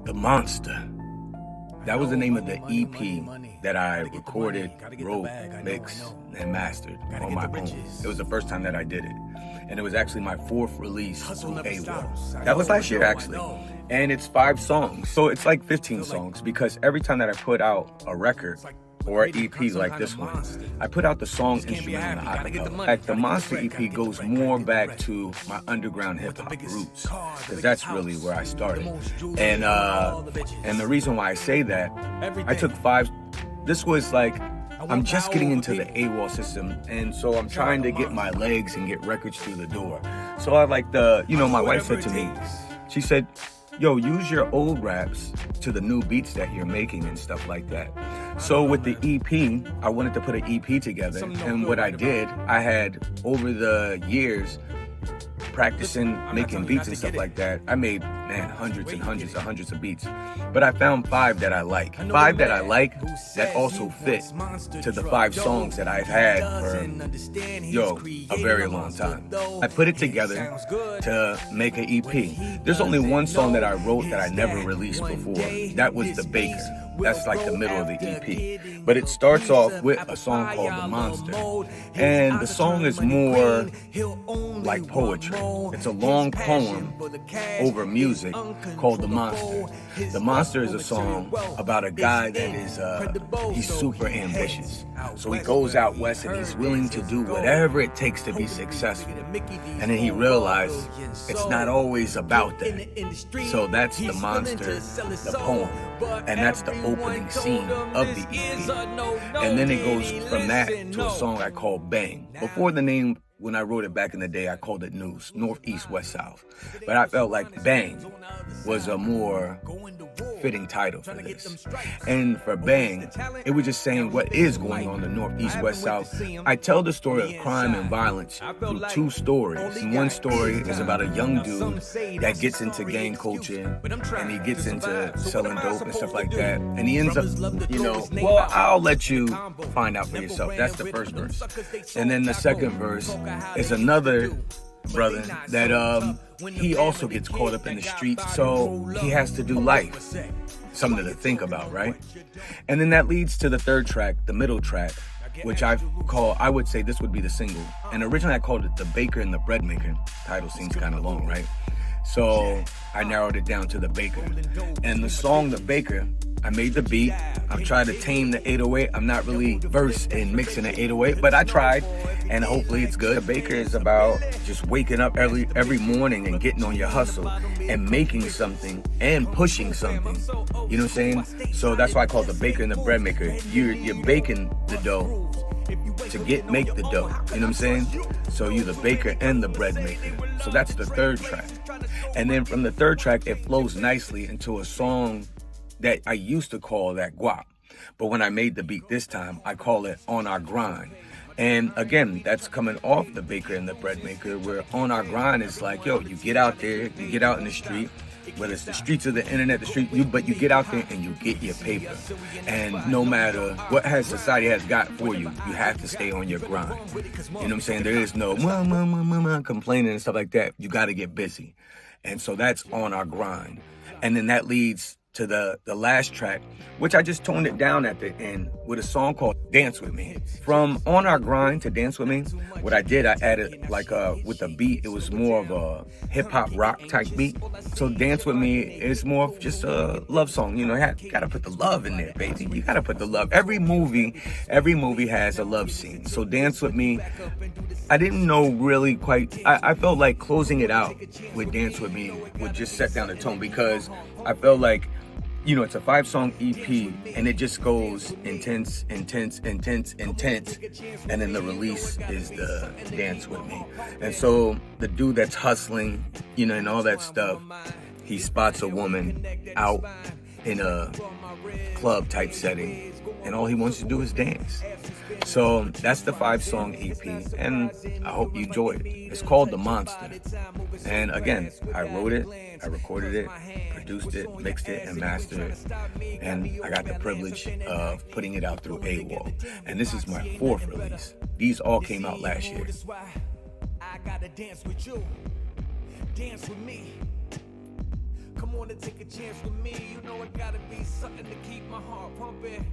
The Monster. That was the name of the EP that I recorded, wrote, mixed, and mastered on my own. It was the first time that I did it. And it was actually my 4th release through AWOL. That was last year, actually. And it's 5 songs. So it's like 15 songs, because every time that I put out a record or an EP like this one, I put out the song instrument and the acapella. Like the Monster EP goes more back to my underground hip hop roots, because that's really where I started. And the reason why I say that, I took 5. This was like, I'm just getting into the AWOL system, and so I'm trying to get my legs and get records through the door. So I like my wife said to me, she said, yo, use your old raps to the new beats that you're making and stuff like that. So with the EP, I wanted to put an EP together, and what I did, I had, over the years, practicing making beats and stuff like that, I made, hundreds and hundreds of beats. But I found 5 that I like. 5 that I like that also fit to the 5 songs that I've had for, a very long time. I put it together to make an EP. There's only one song that I wrote that I never released before. That was The Baker. That's like the middle of the EP. But it starts off with a song called The Monster. And the song is more like poetry. It's a long poem over music called The Monster. The Monster is a song about a guy that is, he's super ambitious. So he goes out west and he's willing to do whatever it takes to be successful. And then he realizes it's not always about that. So that's The Monster, the poem. And that's the opening scene of the EP. And then it goes from that to a song I call Bang. Before the name, when I wrote it back in the day, I called it News, North, East, West, South. But I felt like Bang was a more fitting title for this. And for Bang, it was just saying what is going on in the North, East, West, South. I tell the story of crime and violence through 2 stories. And one story is about a young dude that gets into gang culture, and he gets into selling dope and stuff like that. And he ends up, well, I'll let you find out for yourself. That's the first verse. And then the second verse is another brother that he also gets caught up in the streets, so he has to do life. Something to think about, right? And then that leads to the third track, the middle track, which I would say this would be the single. And originally I called it The Baker and the Bread Maker. Title seems kind of long, right? So I narrowed it down to The Baker. And the song The Baker, I made the beat. I'm trying to tame the 808. I'm not really versed in mixing the 808, but I tried, and hopefully it's good. The Baker is about just waking up every morning and getting on your hustle and making something and pushing something. You know what I'm saying? So that's why I call it The Baker and the Bread Maker. You're baking the dough to make the dough. You know what I'm saying? So you're the baker and the bread maker. So that's the third track. And then from the third track, it flows nicely into a song that I used to call that guap. But when I made the beat this time, I call it On Our Grind. And again, that's coming off The Baker and the Bread Maker, where On Our Grind is like, yo, you get out there, you get out in the street, whether it's the streets of the internet, but you get out there and you get your paper. And no matter what society has got for you, you have to stay on your grind. You know what I'm saying? There is no complaining and stuff like that. You got to get busy. And so that's On Our Grind. And then that leads to the last track, which I just toned it down at the end with a song called Dance With Me. From On Our Grind to Dance With Me, what I did, I added with the beat, it was more of a hip-hop rock type beat. So Dance With Me is more of just a love song. You gotta put the love in there, baby. You gotta put the love. Every movie has a love scene. So Dance With Me, I didn't know really quite, I felt like closing it out with Dance With Me would just set down the tone, because I felt like, it's a 5-song EP, and it just goes intense, and then the release is the Dance With Me. And so the dude that's hustling, and all that stuff, he spots a woman out in a club type setting, and all he wants to do is dance. So that's the 5-song EP, and I hope you enjoy it. It's called The Monster. And again, I wrote it, I recorded it, produced it, mixed it, and mastered it. And I got the privilege of putting it out through AWOL. And this is my 4th release. These all came out last year. I gotta dance with you. Dance with me. Come on. wanna take a chance with me, you know it gotta be something to keep my heart pumping.